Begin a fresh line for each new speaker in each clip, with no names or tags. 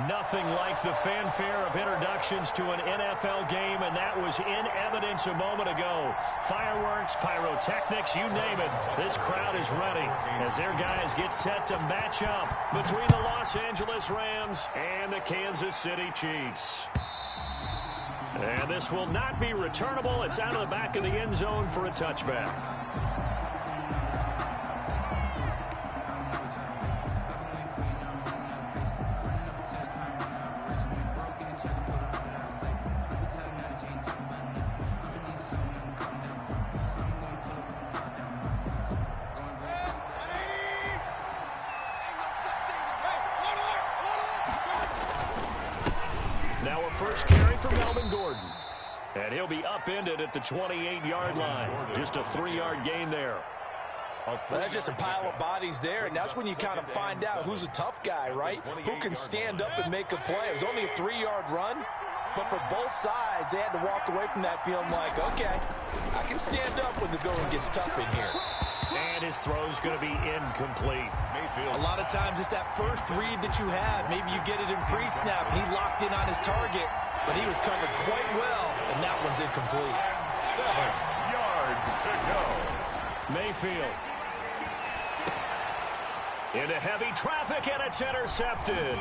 Nothing like the fanfare of introductions to an NFL game, and that was in evidence a moment ago. Fireworks, pyrotechnics, you name it. This crowd is ready as their guys get set to match up between the Los Angeles Rams and the Kansas City Chiefs. And this will not be returnable. It's out of the back of the end zone for a touchback. Now a first carry for Melvin Gordon. And he'll be upended at the 28-yard line. Just a 3-yard gain there.
Well, that's just a pile of bodies there, and that's when you kind of find out who's a tough guy, right? Who can stand up and make a play. It was only a 3-yard run, but for both sides, they had to walk away from that feeling like, okay, I can stand up when the going gets tough in here.
And his throw's going to be incomplete.
A lot of times it's that first read that you have. Maybe you get it in pre-snap, and he locked in on his target, but he was covered quite well, and that one's incomplete.
7 yards to go.
Mayfield. Into heavy traffic, and it's intercepted.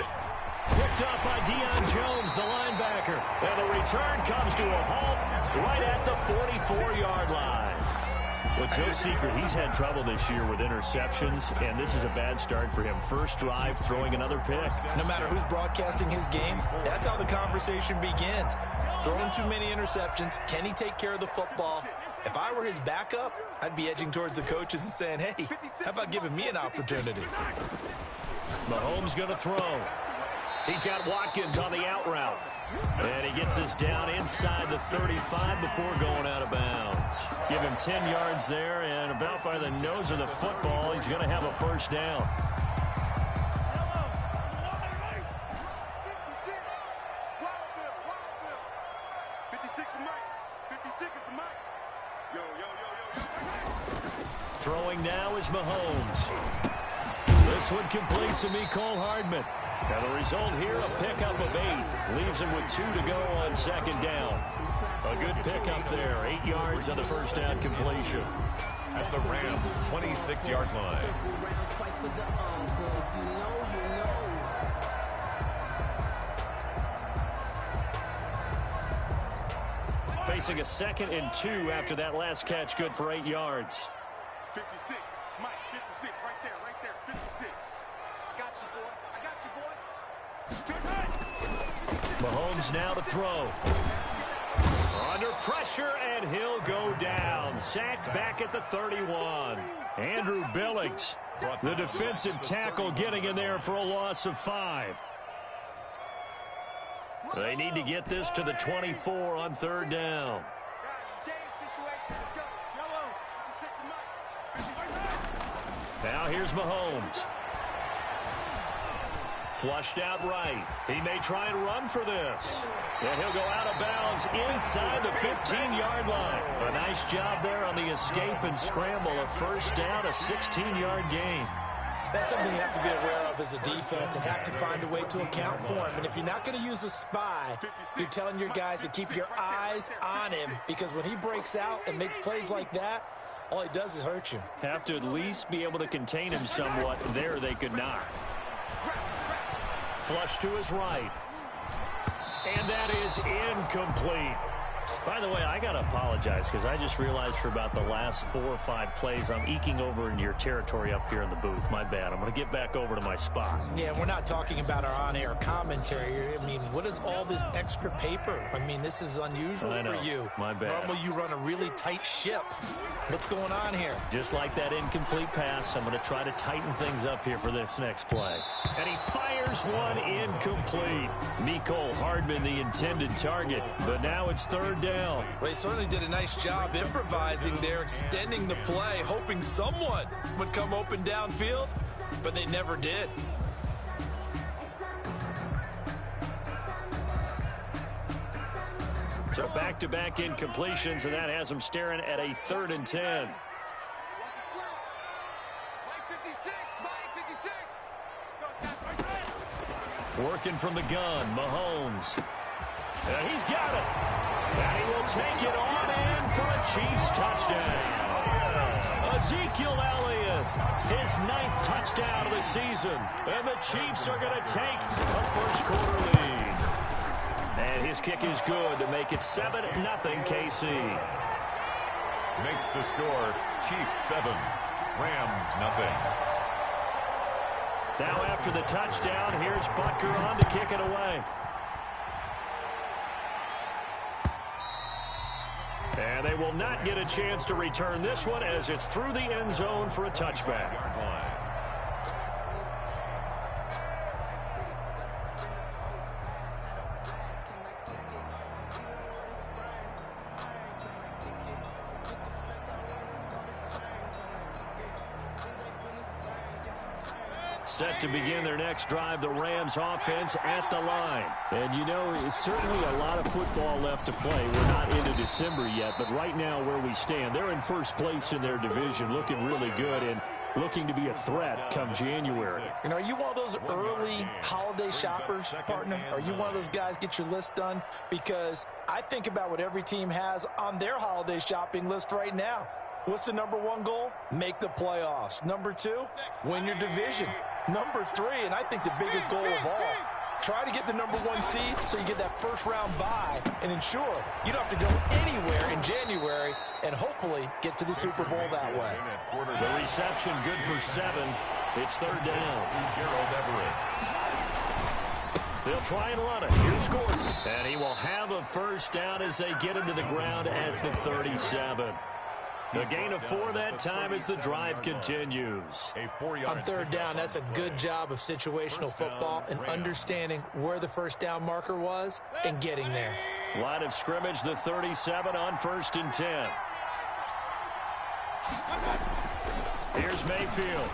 Picked up by Deion Jones, the linebacker. And the return comes to a halt right at the 44-yard line. Well, it's no secret he's had trouble this year with interceptions, and this is a bad start for him. First drive, throwing another pick.
No matter who's broadcasting his game, that's how the conversation begins. Throwing too many interceptions, can he take care of the football? If I were his backup, I'd be edging towards the coaches and saying, hey, how about giving me an opportunity?
Mahomes going to throw. He's got Watkins on the out route. And he gets us down inside the 35 before going out of bounds. Give him 10 yards there, and about by the nose of the football, he's going to have a first down. Throwing now is Mahomes. This one complete to Mecole Hardman. And the result here, a pickup of 8. Leaves him with 2 to go on second down. A good pickup there. 8 yards on the first down completion.
At the Rams' 26-yard line.
Facing a 2nd and 2 after that last catch. Good for 8 yards.
56, Mike, 56, right there, 56. Got you, boy. I got you, boy.
Mahomes now to throw. Under pressure, and he'll go down. Sacked back at the 31. Andrew Billings, the defensive tackle, getting in there for a loss of 5. They need to get this to the 24 on third down. Now here's Mahomes. Flushed out right. He may try and run for this. And he'll go out of bounds inside the 15-yard line. A nice job there on the escape and scramble. A first down, a 16-yard gain.
That's something you have to be aware of as a defense and have to find a way to account for him. And if you're not going to use a spy, you're telling your guys to keep your eyes on him, because when he breaks out and makes plays like that, all he does is hurt you.
Have to at least be able to contain him somewhat. There they could not. Flush to his right. And that is incomplete. By the way, I got to apologize because I just realized for about the last 4 or 5 plays, I'm eking over into your territory up here in the booth. My bad. I'm going to get back over to my spot.
Yeah, we're not talking about our on-air commentary. I mean, what is all this extra paper? I mean, this is unusual for you.
My bad.
Normally you run a really tight ship. What's going on here?
Just like that incomplete pass, I'm going to try to tighten things up here for this next play. And he fires one incomplete. Mecole Hardman, the intended target. But now it's third down.
Well, they certainly did a nice job improvising there, extending the play, hoping someone would come open downfield, but they never did.
So back-to-back incompletions, and that has them staring at a 3rd and 10. Working from the gun, Mahomes. And he's got it. And he will take it on in for a Chiefs touchdown. Ezekiel Elliott, his 9th touchdown of the season. And the Chiefs are going to take a first-quarter lead. And his kick is good to make it 7-0 KC.
Makes the score Chiefs 7, Rams nothing.
Now after the touchdown, here's Butker on to kick it away. And they will not get a chance to return this one as it's through the end zone for a touchback. Set to begin their next drive, the Rams offense at the line.
And you know, it's certainly a lot of football left to play. We're not into December yet, but right now where we stand, they're in first place in their division, looking really good and looking to be a threat come January.
You know, are you one of those early holiday shoppers, partner? Are you one of those guys get your list done? Because I think about what every team has on their holiday shopping list right now. What's the #1 goal? Make the playoffs. #2, win your division. #3, and I think the biggest goal of all, try to get the #1 seed so you get that first-round bye and ensure you don't have to go anywhere in January and hopefully get to the Super Bowl that way.
The reception good for 7. It's 3rd down. They'll try and run it. Here's Gordon. And he will have a first down as they get him to the ground at the 37. A gain of 4 that time as the drive continues.
On 3rd down, that's a good job of situational football and understanding where the first down marker was and getting there.
Line of scrimmage, the 37 on 1st and 10. Here's Mayfield.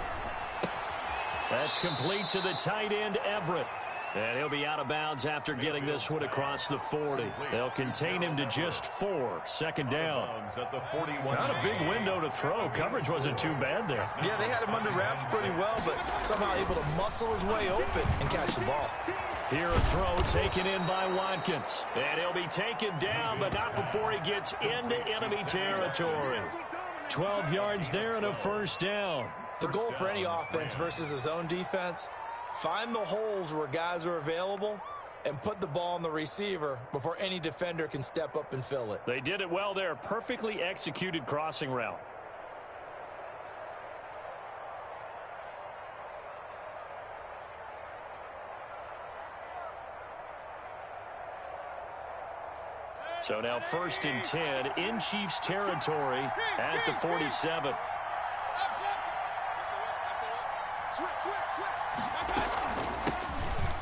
That's complete to the tight end, Everett. And he'll be out of bounds after getting this one across the 40. They'll contain him to just 4. 2nd down. Not a big window to throw. Coverage wasn't too bad there.
Yeah, they had him under wraps pretty well, but somehow able to muscle his way open and catch the ball.
Here a throw taken in by Watkins. And he'll be taken down, but not before he gets into enemy territory. 12 yards there and a first down.
The goal for any offense versus his own defense, find the holes where guys are available and put the ball on the receiver before any defender can step up and fill it.
They did it well there. Perfectly executed crossing route. So now 1st and 10 in Chiefs territory at the 47.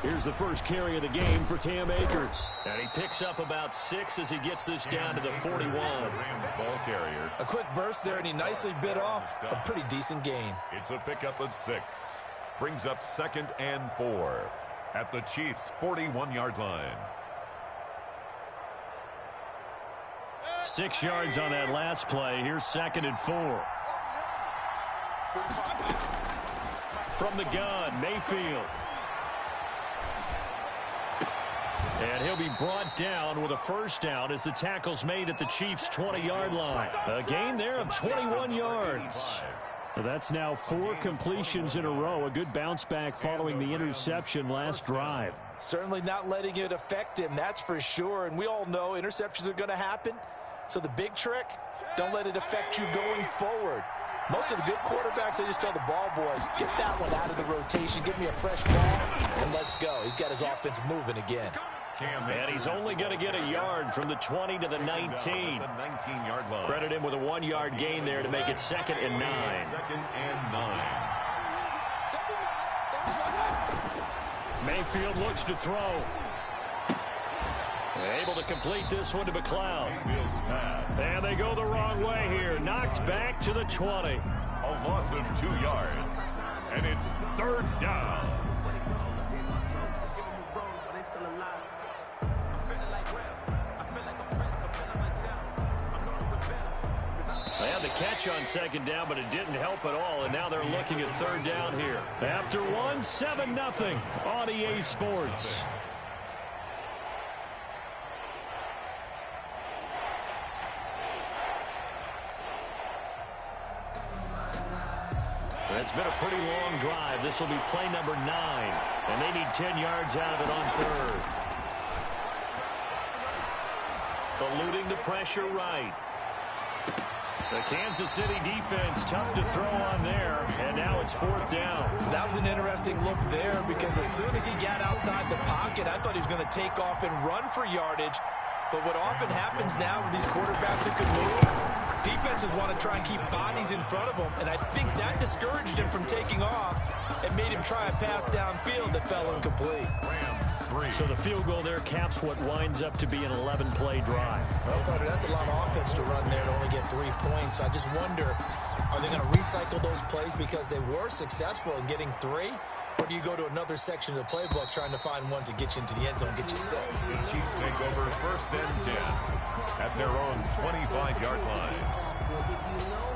Here's the first carry of the game for Cam Akers.
And he picks up about 6 as he gets this down to the 41.
Ball carrier.
A quick burst there, and he nicely bit off a pretty decent gain.
It's a pickup of 6. Brings up 2nd and 4 at the Chiefs' 41-yard line.
6 yards on that last play. Here's 2nd and 4. From the gun, Mayfield. And he'll be brought down with a first down as the tackle's made at the Chiefs' 20-yard line. A gain there of 21 yards.
Well, that's now 4 completions in a row. A good bounce back following the interception last drive.
Certainly not letting it affect him, that's for sure. And we all know interceptions are going to happen. So the big trick, don't let it affect you going forward. Most of the good quarterbacks, they just tell the ball boys, get that one out of the rotation, give me a fresh ball, and let's go. He's got his offense moving again.
And he's only going to get a yard from the 20 to the 19.
19-yard line.
Credit him with a 1-yard gain there to make it 2nd and 9.
2nd and 9.
Mayfield looks to throw. Able to complete this one to McLeod. And they go the wrong way here. Knocked back to the 20.
A loss of 2 yards. And it's 3rd down.
And the catch on second down, but it didn't help at all, and now they're looking at third down here. After one, 7-0 on EA Sports. It's been a pretty long drive. This will be play number 9, and they need 10 yards out of it on third. Eluding the pressure right. The Kansas City defense tough to throw on there, and now it's fourth down.
That was an interesting look there because as soon as he got outside the pocket, I thought he was going to take off and run for yardage. But what often happens now with these quarterbacks that could move, defenses want to try and keep bodies in front of them, and I think that discouraged him from taking off and made him try a pass downfield that fell incomplete.
So the field goal there caps what winds up to be an 11-play drive.
Well, Carter, that's a lot of offense to run there to only get 3 points. So I just wonder, are they going to recycle those plays because they were successful in getting 3? Or do you go to another section of the playbook trying to find ones that get you into the end zone and get you 6?
The Chiefs take over first and 10 at their own 25-yard line.
If you know,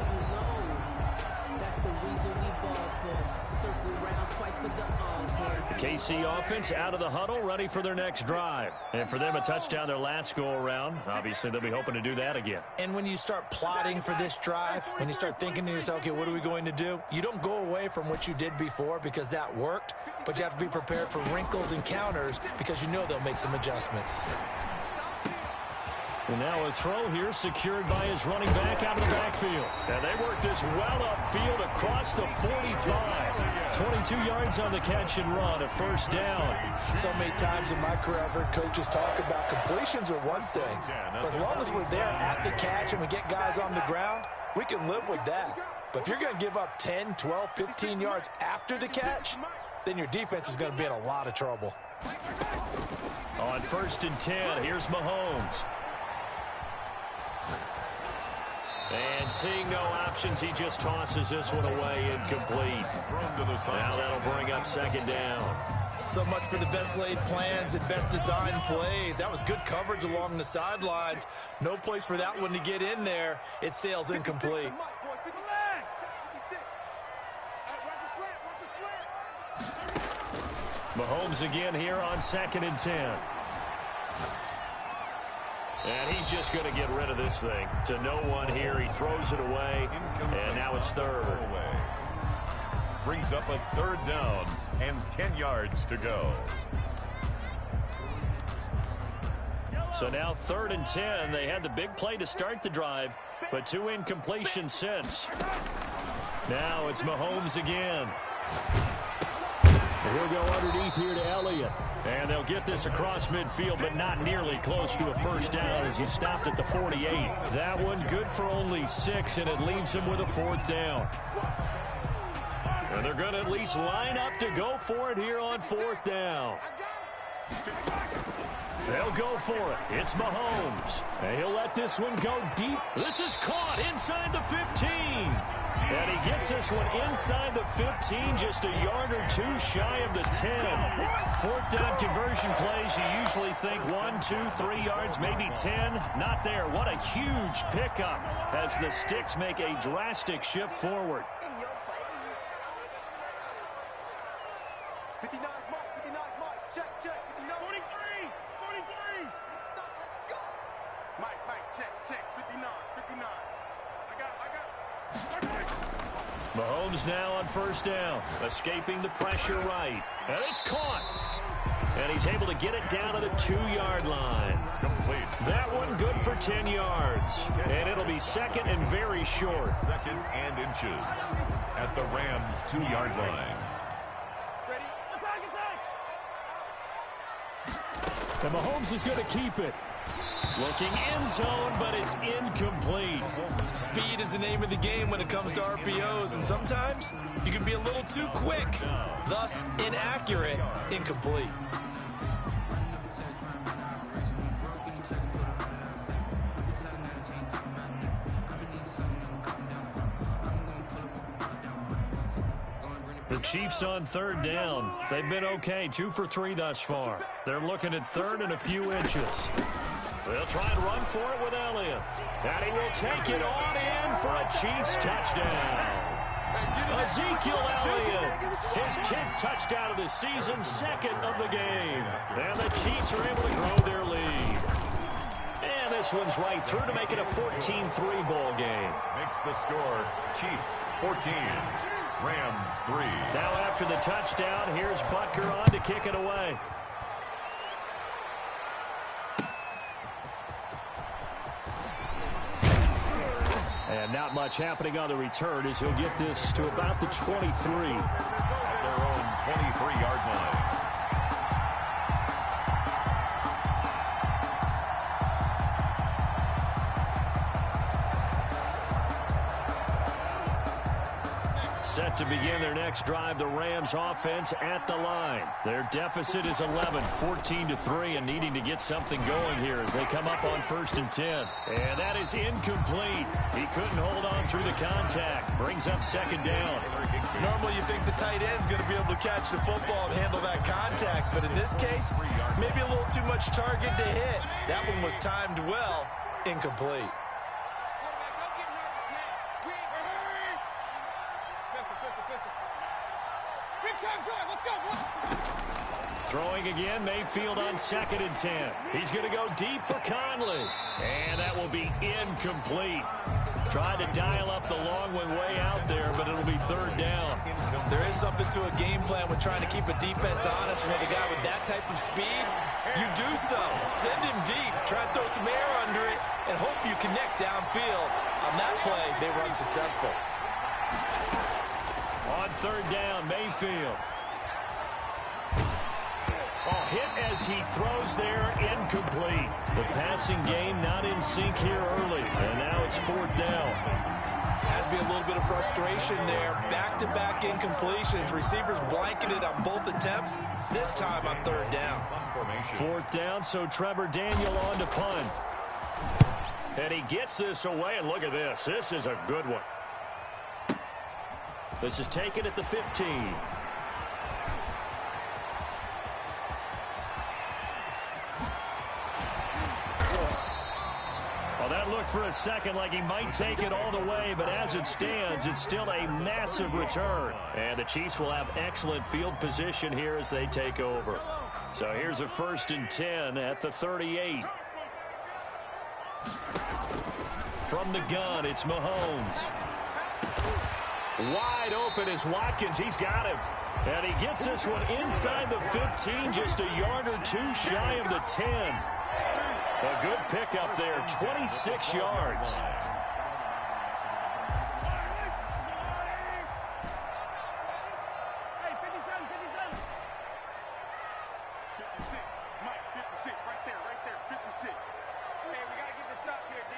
that's the reason we ball for. Circle round twice for the encore.
The KC offense out of the huddle, ready for their next drive. And for them, a touchdown their last go-around. Obviously, they'll be hoping to do that again.
And when you start plotting for this drive, when you start thinking to yourself, okay, what are we going to do? You don't go away from what you did before because that worked, but you have to be prepared for wrinkles and counters because you know they'll make some adjustments.
And now a throw here secured by his running back out of the backfield. And they work this well upfield across the 45. 22 yards on the catch and run, a first down.
So many times in my career I've heard coaches talk about completions are one thing. But as long as we're there at the catch and we get guys on the ground, we can live with that. But if you're going to give up 10, 12, 15 yards after the catch, then your defense is going to be in a lot of trouble.
On first and 10, here's Mahomes. And seeing no options, he just tosses this one away incomplete. Now that'll bring up second down.
So much for the best laid plans and best designed plays. That was good coverage along the sidelines. No place for that one to get in there. It sails incomplete.
Mahomes again here on second and 10. And he's just going to get rid of this thing. To no one here. He throws it away. And now it's third.
Brings up a third down and 10 yards to go.
So now third and 10. They had the big play to start the drive, but 2 incompletions since. Now it's Mahomes again.
He'll go underneath here to Elliott.
And they'll get this across midfield, but not nearly close to a first down as he stopped at the 48. That one good for only 6, and it leaves him with a fourth down. And they're going to at least line up to go for it here on fourth down. They'll go for it. It's Mahomes. And he'll let this one go deep. This is caught inside the 15. And he gets this one inside the 15, just a yard or 2 shy of the 10. Fourth down conversion plays, you usually think 1, 2, 3 yards, maybe 10. Not there. What a huge pickup as the Sticks make a drastic shift forward.
In your face. 59 mark, 59 mark. Check, 59. 43, 43. Let's go. Mike, check, 59. I got.
Mahomes now on first down, escaping the pressure right. And it's caught. And he's able to get it down to the 2-yard line.
Complete.
That one good for 10 yards. And it'll be second and very short.
Second and inches at the Rams' 2-yard line.
Ready?
And Mahomes is going to keep it.
Looking end zone, but it's incomplete.
Speed is the name of the game when it comes to RPOs, and sometimes you can be a little too quick, thus inaccurate, incomplete.
The Chiefs on third down. They've been okay, 2 for 3 thus far. They're looking at third and a few inches. They'll try and run for it with Elliott. And he will take it on in for a Chiefs touchdown. Ezekiel Elliott, his 10th touchdown of the season, second of the game. And the Chiefs are able to grow their lead. And this one's right through to make it a 14-3 ball game.
Makes the score Chiefs 14, Rams 3.
Now after the touchdown, here's Butker on to kick it away. And not much happening on the return as he'll get this to about the 23.
At their own 23-yard line.
Set to begin their next drive, the Rams offense at the line. Their deficit is 11, 14-3, and needing to get something going here as they come up on 1st and 10. And that is incomplete. He couldn't hold on through the contact. Brings up 2nd down.
Normally you think the tight end's going to be able to catch the football and handle that contact, but in this case, maybe a little too much target to hit. That one was timed well, incomplete.
Throwing again, Mayfield on 2nd and 10. He's going to go deep for Conley. And that will be incomplete. Tried to dial up the long one way out there, but it'll be 3rd down.
There is something to a game plan with trying to keep a defense honest. With a guy with that type of speed, you do so. Send him deep. Try and throw some air under it and hope you connect downfield. On that play, they were unsuccessful.
On 3rd down, Mayfield. Hit as he throws there, incomplete. The passing game not in sync here early, and now it's 4th down.
Has to be a little bit of frustration there. Back-to-back incompletions. Receivers blanketed on both attempts, this time on 3rd down.
4th down, so Trevor Daniel on to punt. And he gets this away, and look at this. This is a good one. This is taken at the 15. That looked for a second like he might take it all the way, but as it stands, it's still a massive return. And the Chiefs will have excellent field position here as they take over. So here's a 1st and 10 at the 38. From the gun, it's Mahomes. Wide open is Watkins. He's got him. And he gets this one inside the 15, just a yard or two shy of the 10. A good pickup there, 26 yards.
Hey, 57, 57. 56, Mike, 56, right there, 56. Hey, we got to get this stop here, D.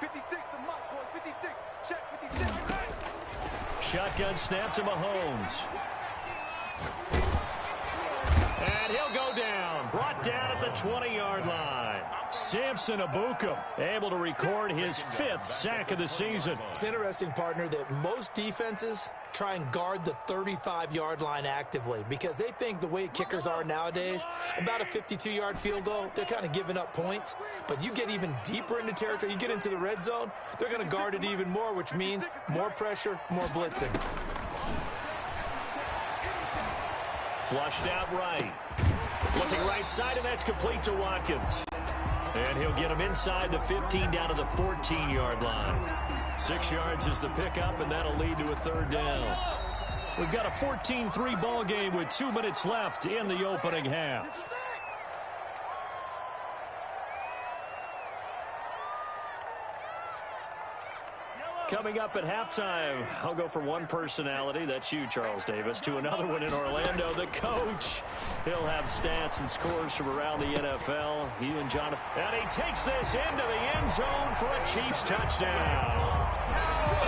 56, the mark, boys, 56. Check, 56.
Shotgun snap to Mahomes. And he'll go down, brought down at the 20-yard line. Samson Abukum able to record his 5th sack of the season.
It's interesting, partner, that most defenses try and guard the 35-yard line actively because they think the way kickers are nowadays, about a 52-yard field goal, they're kind of giving up points. But you get even deeper into territory, you get into the red zone, they're going to guard it even more, which means more pressure, more blitzing.
Flushed out right. Looking right side, and that's complete to Watkins. And he'll get him inside the 15 down to the 14-yard line. 6 yards is the pickup, and that'll lead to a 3rd down. We've got a 14-3 ball game with 2 minutes left in the opening half. Coming up at halftime, I'll go from one personality, that's you, Charles Davis, to another one in Orlando, the coach. He'll have stats and scores from around the NFL. You and Jonathan. And he takes this into the end zone for a Chiefs touchdown.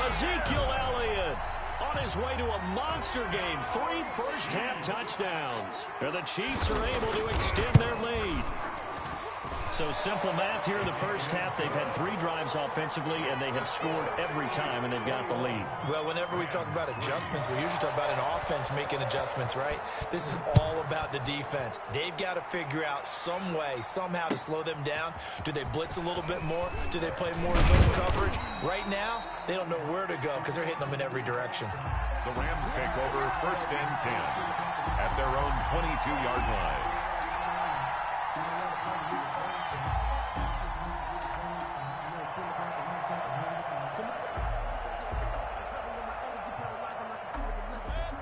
Ezekiel Elliott on his way to a monster game. 3 first-half touchdowns. And the Chiefs are able to extend their lead. So simple math here in the first half. They've had 3 drives offensively, and they have scored every time, and they've got the lead.
Well, whenever we talk about adjustments, we usually talk about an offense making adjustments, right? This is all about the defense. They've got to figure out some way, somehow to slow them down. Do they blitz a little bit more? Do they play more zone coverage? Right now, they don't know where to go because they're hitting them in every direction.
The Rams take over 1st and 10 at their own 22-yard line.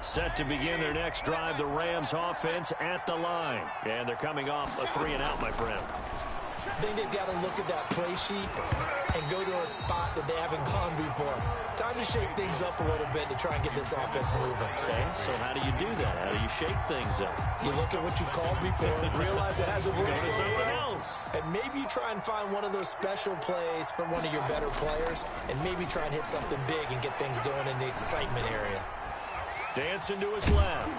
Set to begin their next drive, the Rams offense at the line. And they're coming off a 3-and-out, my friend.
I think they've got to look at that play sheet and go to a spot that they haven't gone before. Time to shake things up a little bit to try and get this offense moving.
Okay, so how do you do that? How do you shake things up?
You look at what you called before, realize it hasn't worked so
something
well,
else.
and maybe you try and find one of those special plays from one of your better players, and maybe try and hit something big and get things going in the excitement area.
Dancing to his left.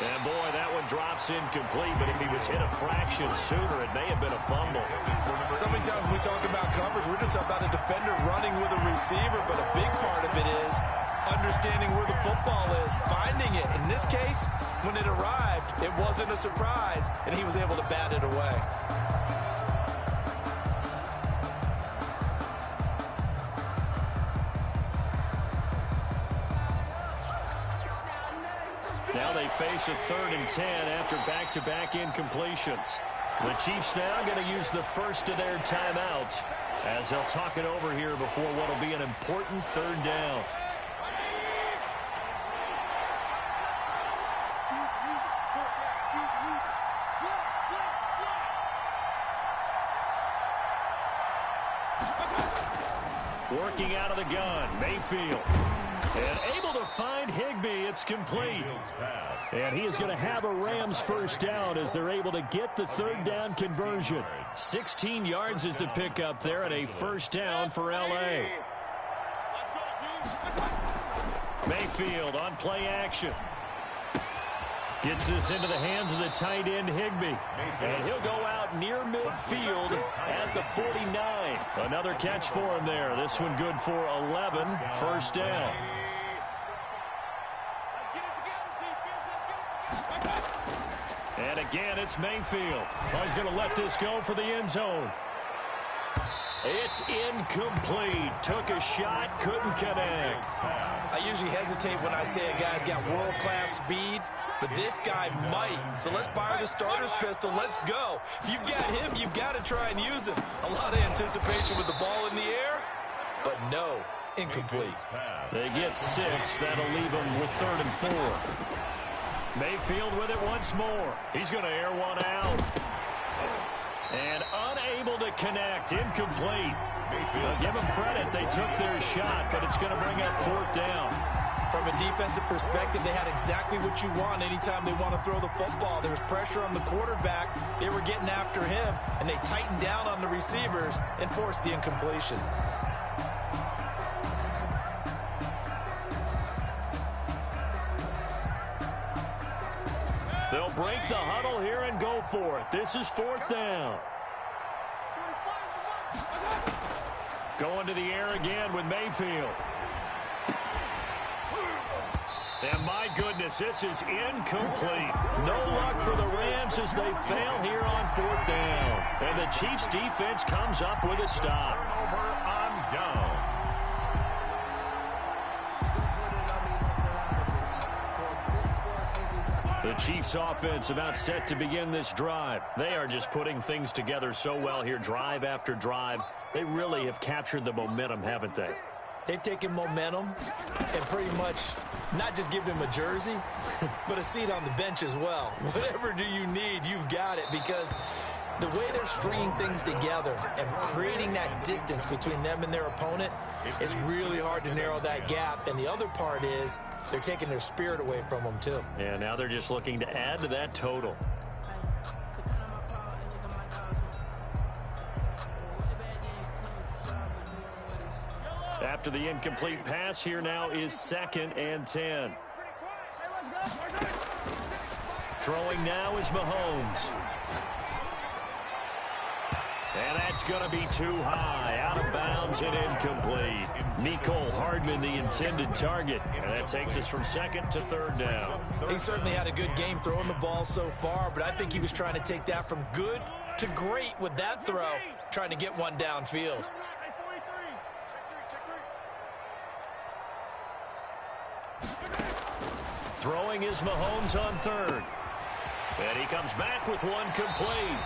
And, boy, that one drops incomplete, but if he was hit a fraction sooner, it may have been a fumble.
So many times when we talk about coverage, we're just about a defender running with a receiver, but a big part of it is understanding where the football is, finding it. In this case, when it arrived, it wasn't a surprise, and he was able to bat it away.
Now they face a 3rd and 10 after back-to-back incompletions. The Chiefs now going to use the first of their timeouts as they'll talk it over here before what will be an important 3rd down. Working out of the gun, Mayfield. And able to find Higbee. It's complete. And he is going to have a Rams first down as they're able to get the 3rd down conversion. 16 yards is the pickup there and a first down for L.A. Mayfield on play action. Gets this into the hands of the tight end, Higbee. And he'll go out near midfield at the 49. Another catch for him there. This one good for 11. First down. And again, it's Mayfield. Oh, he's going to let this go for the end zone. It's incomplete. Took a shot, couldn't connect.
I usually hesitate when I say a guy's got world-class speed, but this guy might. So let's fire the starter's pistol. Let's go. If you've got him, you've got to try and use him. A lot of anticipation with the ball in the air, but no, incomplete.
They get 6. That'll leave them with 3rd and 4. Mayfield with it once more. He's going to air one out. And unable to connect. Incomplete. Now give them credit. They took their shot, but it's going to bring up 4th down.
From a defensive perspective, they had exactly what you want anytime they want to throw the football. There was pressure on the quarterback. They were getting after him, and they tightened down on the receivers and forced the incompletion.
They'll break the huddle here and go for it. This is 4th down. Going to the air again with Mayfield. And my goodness, this is incomplete. No luck for the Rams as they fail here on 4th down. And the Chiefs defense comes up with a stop.
Turnover on downs.
The Chiefs offense about set to begin this drive. They are just putting things together so well here, drive after drive. They really have captured the momentum, haven't they?
They've taken momentum and pretty much not just given him a jersey, but a seat on the bench as well. Whatever do you need, you've got it, because the way they're stringing things together and creating that distance between them and their opponent, it's really hard to narrow that gap. And the other part is they're taking their spirit away from them, too.
Yeah, now they're just looking to add to that total. After the incomplete pass, here now is 2nd and 10. Throwing now is Mahomes. And that's going to be too high, out of bounds and incomplete. Mecole Hardman, the intended target. And that takes us from second to third down.
He certainly had a good game throwing the ball so far, but I think he was trying to take that from good to great with that throw, trying to get one downfield.
Throwing is Mahomes on third. And he comes back with one complete.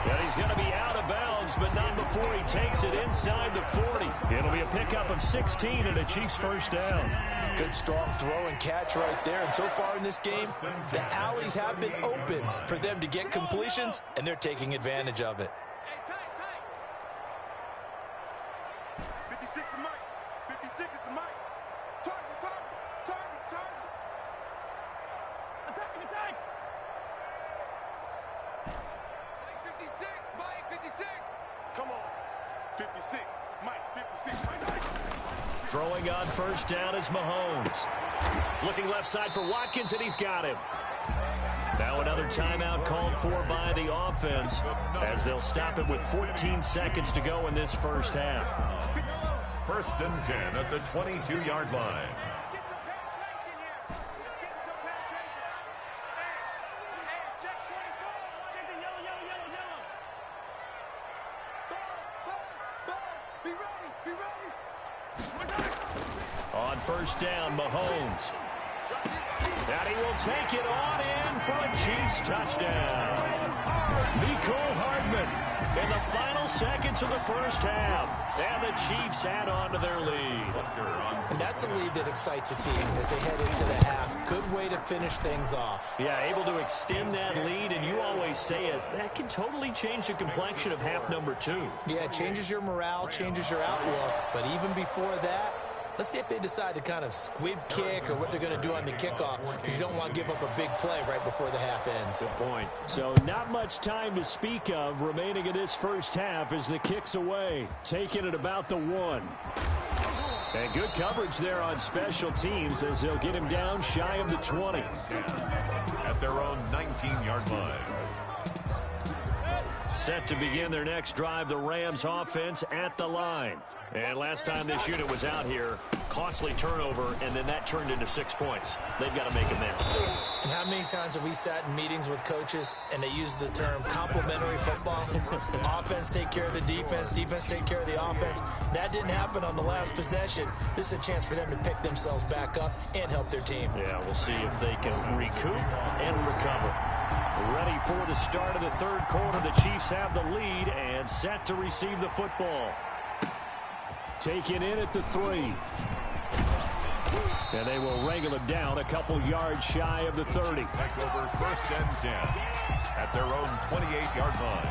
And he's going to be out of bounds, but not before he takes it inside the 40. It'll be a pickup of 16 and a Chiefs first down.
Good, strong throw and catch right there. And so far in this game, the alleys have been open for them to get completions, and they're taking advantage of it.
56 is Mike. 56 is the Mike. Target. Attack. Mike 56. Come on. 56. Mike 56.
Throwing on first down is Mahomes. Looking left side for Watkins, and he's got him. Now another timeout called for by the offense as they'll stop it with 14 seconds to go in this first half.
First and 10 at the 22-yard line.
On first down, Mahomes. And he will take it on in for a Chiefs touchdown. Mecole Hardman in the final seconds of the first half. And the Chiefs add on to their lead.
And that's a lead that excites a team as they head into the half. Good way to finish things off.
Yeah, able to extend that lead, and you always say it, that can totally change the complexion of half number 2.
Yeah, it changes your morale, changes your outlook. But even before that, let's see if they decide to kind of squib kick or what they're going to do on the kickoff, because you don't want to give up a big play right before the half ends.
Good point.
So not much time to speak of remaining in this first half as the kick's away. Taking it about the 1. And good coverage there on special teams as they'll get him down shy of the 20.
At their own 19-yard line.
Set to begin their next drive, the Rams offense at the line. And last time this unit was out here, costly turnover, and then that turned into 6 points. They've got to make amends.
And how many times have we sat in meetings with coaches and they use the term complementary football? Offense take care of the defense, defense take care of the offense. That didn't happen on the last possession. This is a chance for them to pick themselves back up and help their team.
Yeah, we'll see if they can recoup and recover. Ready for the start of the third quarter. The Chiefs have the lead and set to receive the football.
Taken in at the 3. And they will wrangle him down a couple yards shy of the 30.
Take over first and 10 at their own 28-yard line.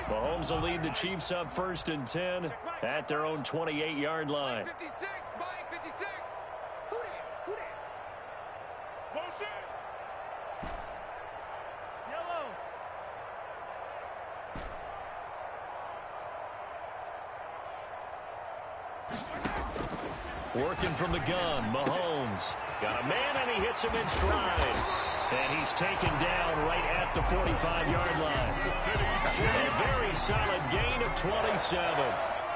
Mahomes will lead the Chiefs up first and 10 at their own 28-yard line.
56. Mike 56. Who that? Motion. Yellow.
Working from the gun, Mahomes. Got a man, and he hits him in stride. And he's taken down right at the 45-yard line. A very solid gain of 27.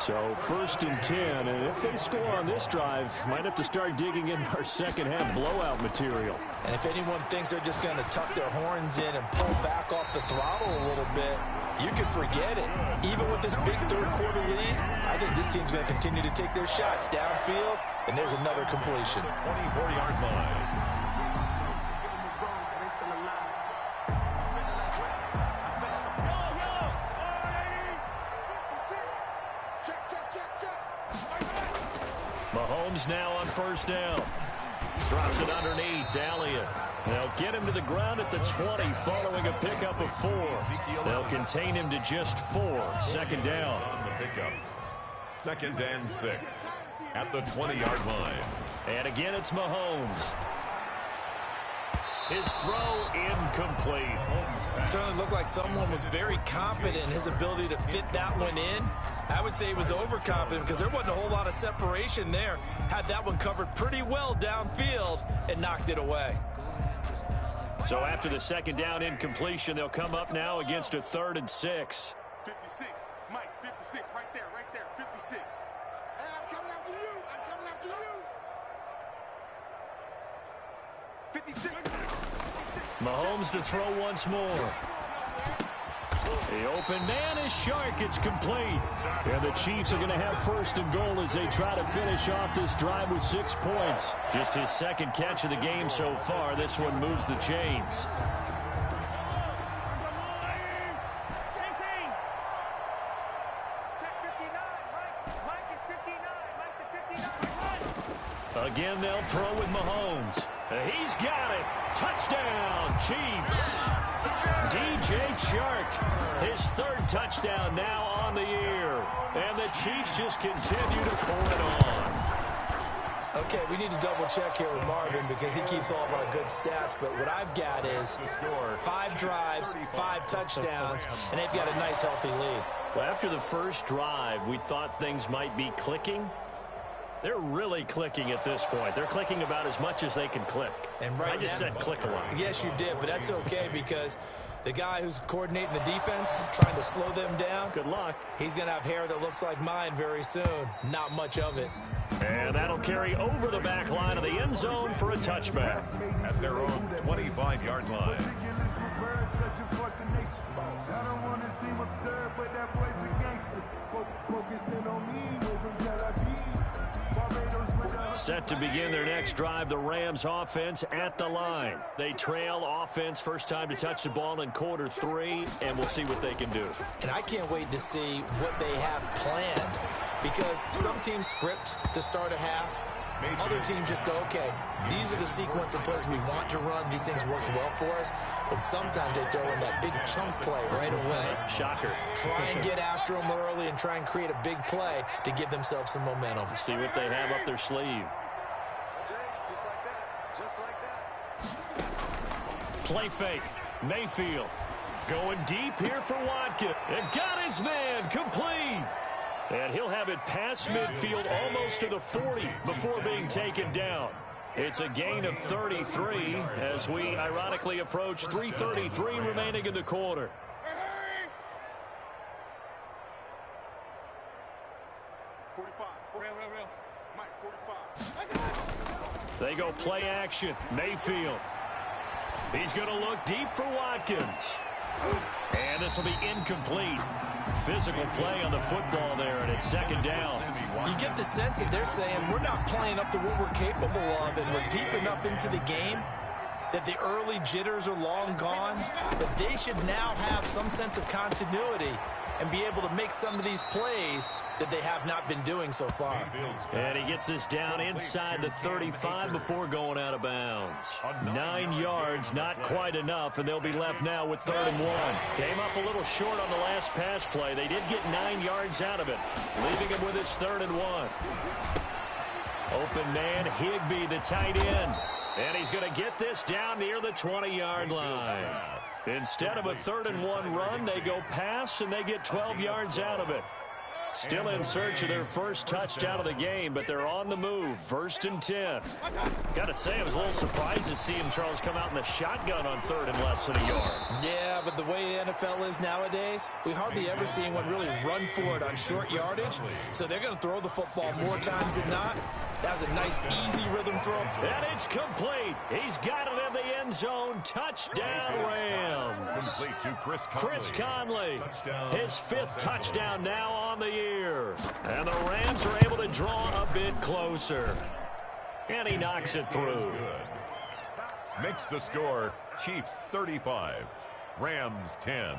So first and 10, and if they score on this drive, might have to start digging in our second half blowout material.
And if anyone thinks they're just going to tuck their horns in and pull back off the throttle a little bit, you can forget it. Even with this big third quarter lead, I think this team's going to continue to take their shots downfield, and there's another completion.
24-yard line.
Mahomes now on first down. Drops it underneath to Elliott. They'll get him to the ground at the 20 following a pickup of 4. They'll contain him to just 4. Second down.
On the pickup. Second and 6 at the 20-yard line.
And again, it's Mahomes. His throw incomplete.
Certainly looked like someone was very confident in his ability to fit that one in. I would say he was overconfident because there wasn't a whole lot of separation there. Had that one covered pretty well downfield and knocked it away.
So after the second down incompletion, they'll come up now against a 3rd and 6.
56. Mike, 56. Right there, 56. Hey, I'm coming after you. 56.
Mahomes to throw once more. The open man is Shark. It's complete. And the Chiefs are going to have 1st and goal as they try to finish off this drive with 6 points. Just his second catch of the game so far. This one moves the chains. Again, they'll throw with Mahomes. He's got it. Touchdown, Chiefs. DJ Chark, his 3rd touchdown now on the year. And the Chiefs just continue to pour it on.
Okay, we need to double check here with Marvin because he keeps all of our good stats. But what I've got is 5 drives, 5 touchdowns, and they've got a nice, healthy lead.
Well, after the first drive, we thought things might be clicking. They're really clicking at this point. They're clicking about as much as they can click.
And right
I just said click a lot.
Yes, you did, but that's okay because the guy who's coordinating the defense, trying to slow them down,
good luck.
He's going to have hair that looks like mine very soon. Not much of it.
And that'll carry over the back line of the end zone for a touchback.
At their own 25-yard line.
Set to begin their next drive, the Rams offense at the line. They trail offense, first time to touch the ball in quarter 3, and we'll see what they can do.
And I can't wait to see what they have planned because some teams script to start a half. Other teams just go, okay, these are the sequence of plays we want to run. These things worked well for us. And sometimes they throw in that big chunk play right away.
Shocker.
Try and get after them early and try and create a big play to give themselves some momentum.
See what they have up their sleeve.
Just like that. Just like that.
Play fake. Mayfield going deep here for Watkins. And got his man complete. And he'll have it past midfield almost to the 40 before being taken down. It's a gain of 33 as we ironically approach 3:33 remaining in the quarter. They go play action. Mayfield. He's going to look deep for Watkins. And this will be incomplete. Physical play on the football there, and it's 2nd down.
You get the sense that they're saying we're not playing up to what we're capable of, and we're deep enough into the game that the early jitters are long gone, that they should now have some sense of continuity and be able to make some of these plays that they have not been doing so far.
And he gets this down inside the 35 before going out of bounds. 9 yards, not quite enough, and they'll be left now with 3rd and 1. Came up a little short on the last pass play. They did get 9 yards out of it, leaving him with his 3rd and 1. Open man, Higbee, the tight end. And he's going to get this down near the 20-yard line. Instead of a 3rd and 1 run, they go pass, and they get 12 yards out of it. Still in search of their first touchdown of the game, but they're on the move. 1st and 10. Got to say, I was a little surprised to see him, Charles, come out in the shotgun on 3rd and less than a yard.
Yeah, but the way the NFL is nowadays, we hardly ever see anyone really run for it on short yardage. So they're going to throw the football more times than not. That was a nice, easy rhythm throw.
And it's complete. He's got it in the end zone. Touchdown, Rams.
Complete to
Chris Conley. His 5th touchdown now on the year. And the Rams are able to draw a bit closer. And he knocks it through.
Makes the score Chiefs 35, Rams 10.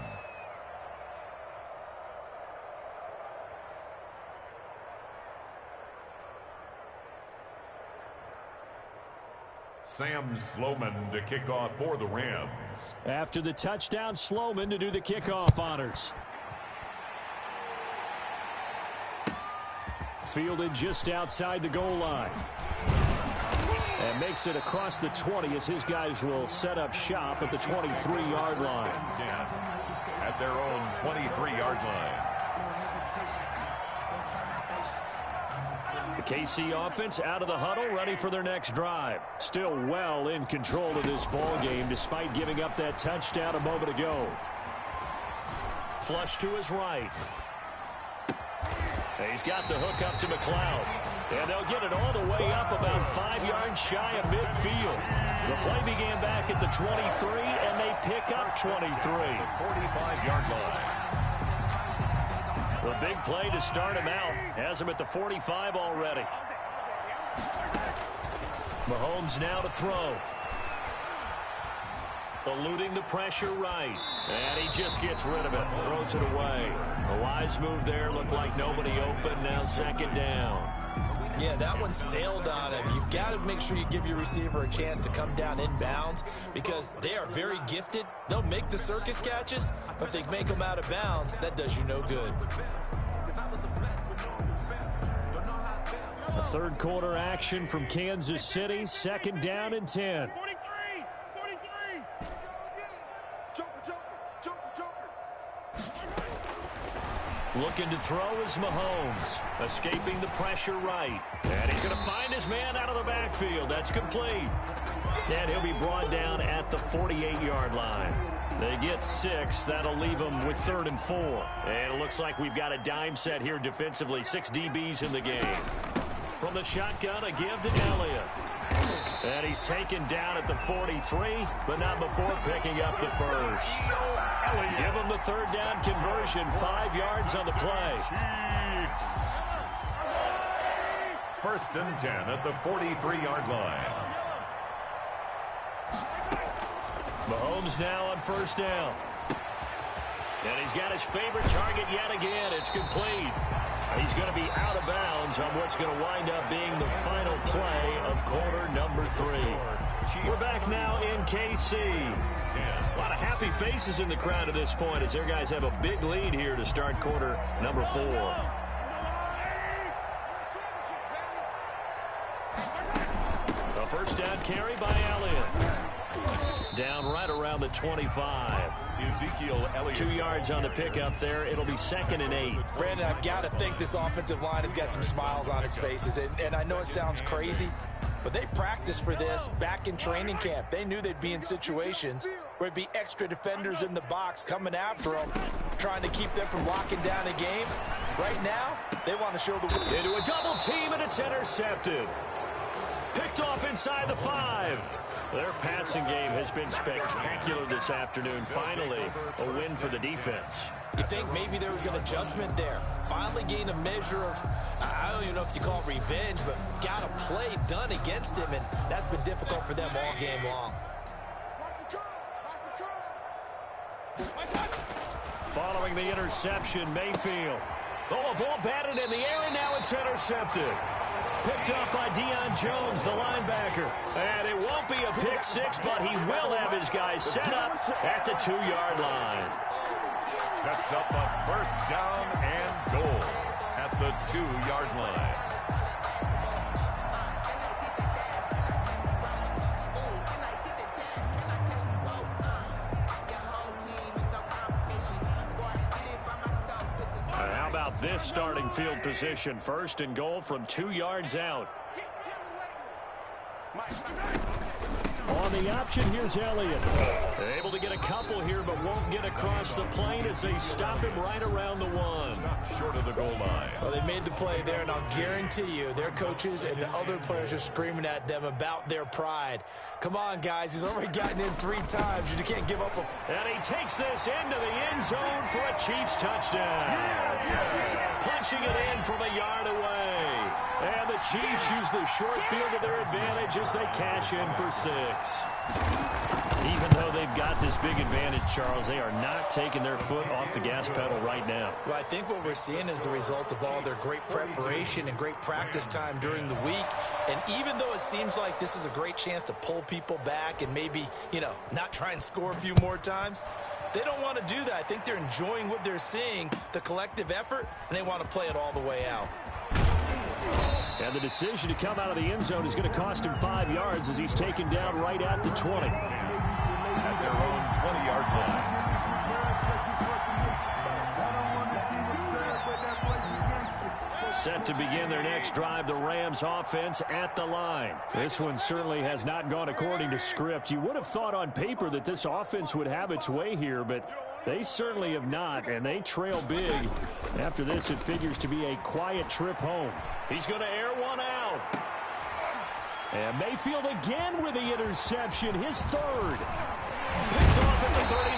Sam Sloman to kick off for the Rams.
After the touchdown, Sloman to do the kickoff honors. Fielded just outside the goal line. And makes it across the 20 as his guys will set up shop at the 23-yard line.
At their own 23-yard line.
The KC offense out of the huddle, ready for their next drive. Still well in control of this ball game despite giving up that touchdown a moment ago. Flush to his right. He's got the hook up to McLeod. And they'll get it all the way up about 5 yards shy of midfield. The play began back at the 23, and they pick up 23.
45-yard line.
The big play to start him out. Has him at the 45 already. Mahomes now to throw. Eluding the pressure right. And he just gets rid of it. Throws it away. A wise move there. Looked like nobody open. Now second down.
Yeah, that one sailed on him. You've got to make sure you give your receiver a chance to come down inbounds because they are very gifted. They'll make the circus catches, but if they make them out of bounds, that does you no good.
A third quarter action from Kansas City. Second down and 10.
Looking to throw is Mahomes. Escaping the pressure right. And he's going to find his man out of the backfield. That's complete. And he'll be brought down at the 48-yard line. They get 6. That'll leave them with 3rd and 4. And it looks like we've got a dime set here defensively. 6 DBs in the game. From the shotgun, a give to Elliott. And he's taken down at the 43, but not before picking up the first. Give him the 3rd down conversion, 5 yards on the play.
First and 10 at the 43-yard line.
Mahomes now on first down. And he's got his favorite target yet again. It's complete. He's going to be out of bounds on what's going to wind up being the final play of quarter number 3. We're back now in KC. A lot of happy faces in the crowd at this point as their guys have a big lead here to start quarter number 4. A first down carry by Elliott. Down right around the 25.
Ezekiel Elliott.
2 yards on the pickup there. It'll be 2nd and 8.
Brandon, I've got to think this offensive line has got some smiles on its faces. And I know it sounds crazy, but they practiced for this back in training camp. They knew they'd be in situations where it'd be extra defenders in the box coming after them, trying to keep them from locking down a game. Right now, they want to show the way.
Into a double team, and it's intercepted. Picked off inside the 5. Their passing game has been spectacular this afternoon. Finally, a win for the defense.
You think maybe there was an adjustment there. Finally gained a measure of, I don't even know if you call it revenge, but got a play done against him, and that's been difficult for them all game long.
Following the interception, Mayfield. Oh, a ball batted in the air, and now it's intercepted. Picked up by Deion Jones, the linebacker. And it won't be a pick 6, but he will have his guys set up at the 2-yard line.
Sets up a first down and goal at the 2-yard line.
How about this starting field position? 1st and goal from 2 yards out.
On the option, here's Elliott.
Able to get a couple here, but won't get across the plane as they stop him right around the 1.
Stop short of the goal line.
Well, they made the play there, and I'll guarantee you their coaches and the other players are screaming at them about their pride. Come on, guys. He's already gotten in 3 times. You can't give up a...
And he takes this into the end zone for a Chiefs touchdown. Punching it in from a yard away. And the Chiefs use the short field to their advantage as they cash in for 6. Even though they've got this big advantage, Charles, they are not taking their foot off the gas pedal right now.
Well, I think what we're seeing is the result of all their great preparation and great practice time during the week. And even though it seems like this is a great chance to pull people back and maybe, not try and score a few more times, they don't want to do that. I think they're enjoying what they're seeing, the collective effort, and they want to play it all the way out.
And the decision to come out of the end zone is going to cost him 5 yards as he's taken down right at the 20.
At their own 20-yard line.
Set to begin their next drive, the Rams offense at the line.
This one certainly has not gone according to script. You would have thought on paper that this offense would have its way here, but they certainly have not, and they trail big. After this, it figures to be a quiet trip home.
He's going to air one out.
And Mayfield again with the interception, his third.
Picked off at the 39.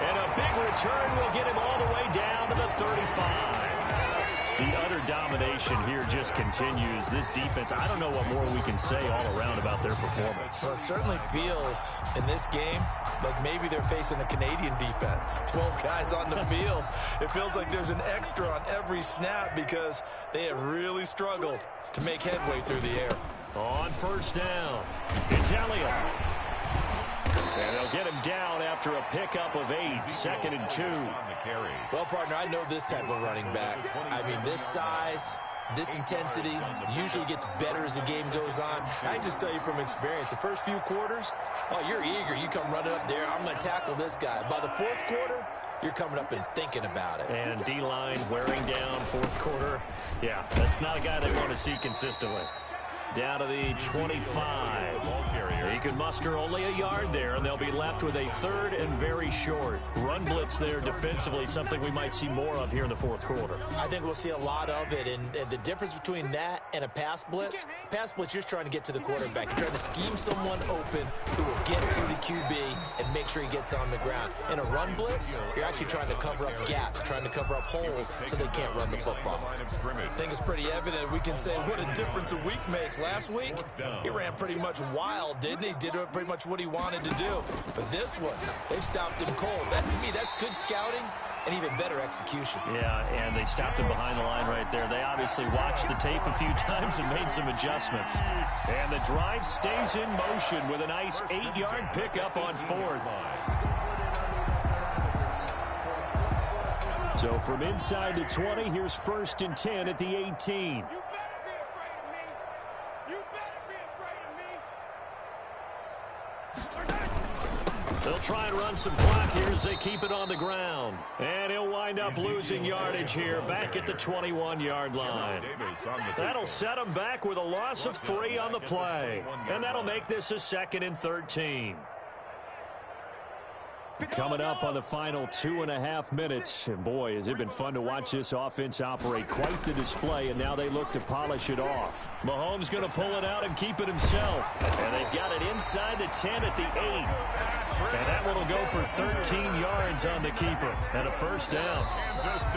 And a big return will get him all the way down to the 35. The utter domination here just continues. This defense, I don't know what more we can say all around about their performance.
Well, it certainly feels in this game like maybe they're facing a Canadian defense. 12 guys on the field. It feels like there's an extra on every snap because they have really struggled to make headway through the air.
On first down, it's Elliott. And they'll get him down after a pickup of 8, 2nd and 2.
Well, partner, I know this type of running back. I mean, this size, this intensity usually gets better as the game goes on. I can just tell you from experience, the first few quarters, oh, you're eager. You come running up there, I'm going to tackle this guy. By the fourth quarter, you're coming up and thinking about it.
And D-line wearing down fourth quarter. Yeah, that's not a guy they want to see consistently. Down to the 25. He can muster only a yard there, and they'll be left with a 3rd and very short. Run blitz there defensively, something we might see more of here in the fourth quarter.
I think we'll see a lot of it, and the difference between that and a pass blitz, you're just trying to get to the quarterback. You're trying to scheme someone open who will get to the QB and make sure he gets on the ground. In a run blitz, you're actually trying to cover up gaps, trying to cover up holes so they can't run the football. I think it's pretty evident. We can say what a difference a week makes. Last week, he ran pretty much wild, didn't he? Did pretty much what he wanted to do. But this one, they've stopped him cold. That, to me, that's good scouting and even better execution.
Yeah, and they stopped him behind the line right there. They obviously watched the tape a few times and made some adjustments. And the drive stays in motion with a nice 8-yard pickup on 4th.
So from inside the 20, here's 1st and 10 at the 18.
They'll try and run some clock here as they keep it on the ground. And he'll wind up losing yardage here back at the 21-yard line. That'll set him back with a loss of 3 on the play. And that'll make this a 2nd and 13.
Coming up on the final 2.5 minutes. And boy, has it been fun to watch this offense operate. Quite the display, and now they look to polish it off.
Mahomes going to pull it out and keep it himself. And they've got it inside the 10 at the 8. And that one will go for 13 yards on the keeper and a first down.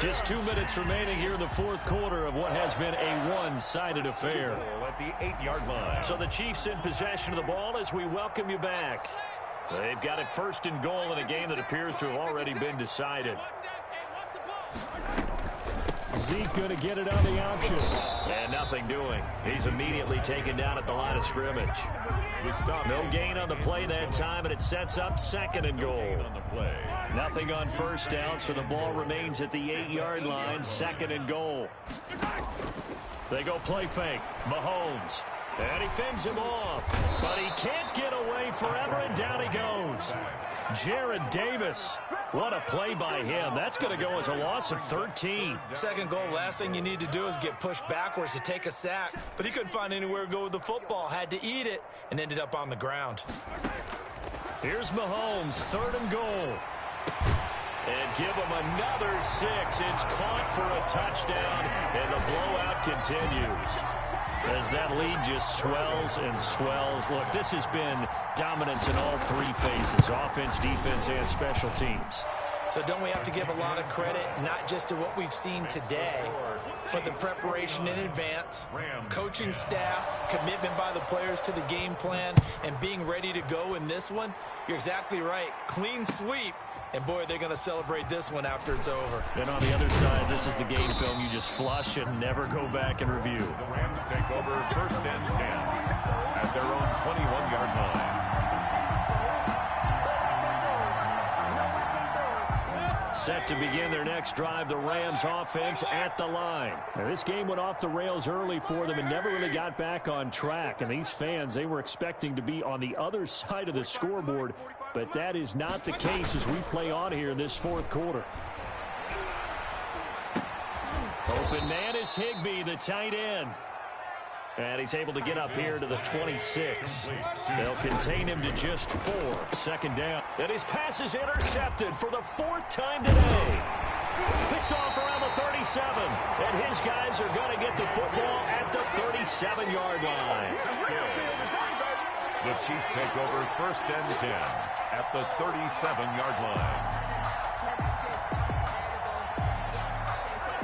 Just 2 minutes remaining here in the fourth quarter of what has been a one-sided affair.
At the 8-yard line.
So the Chiefs in possession of the ball as we welcome you back. They've got it 1st and goal in a game that appears to have already been decided.
Zeke going to get it on the option.
And nothing doing. He's immediately taken down at the line of scrimmage. No gain on the play that time, and it sets up 2nd and goal. Nothing on first down, so the ball remains at the 8-yard line, 2nd and goal. They go play fake. Mahomes. And he fends him off. But he can't get away forever, and down he goes. Jared Davis. What a play by him. That's going to go as a loss of 13.
2nd goal, last thing you need to do is get pushed backwards to take a sack. But he couldn't find anywhere to go with the football. Had to eat it and ended up on the ground.
Here's Mahomes, 3rd and goal. And give him another 6. It's caught for a touchdown, and the blowout continues. As that lead just swells and swells. Look, this has been dominance in all 3 phases, offense, defense, and special teams.
So don't we have to give a lot of credit, not just to what we've seen today, but the preparation in advance, coaching staff, commitment by the players to the game plan, and being ready to go in this one? You're exactly right. Clean sweep. And, boy, they're going to celebrate this one after it's over.
And on the other side, this is the game film you just flush and never go back and review.
The Rams take over 1st and 10 at their own 21-yard line.
Set to begin their next drive, the Rams offense at the line.
Now, this game went off the rails early for them and never really got back on track. And these fans, they were expecting to be on the other side of the scoreboard, but that is not the case as we play on here in this fourth quarter.
Open man is Higbee, the tight end. And he's able to get up here to the 26. They'll contain him to just 4. Second down. And his pass is intercepted for the 4th time today. Picked off around the 37. And his guys are going to get the football at the 37-yard line.
The Chiefs take over 1st and 10 at the 37-yard line.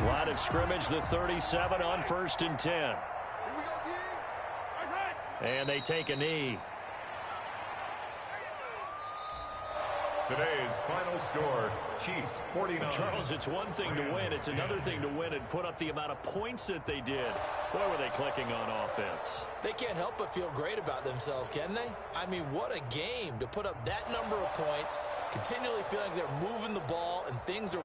Line of scrimmage, the 37 on 1st and 10. And they take a knee.
Today's final score, Chiefs 49.
Charles, it's one thing to win. It's another thing to win and put up the amount of points that they did. Boy, were they clicking on offense.
They can't help but feel great about themselves, can they? I mean, what a game to put up that number of points, continually feeling like they're moving the ball and things are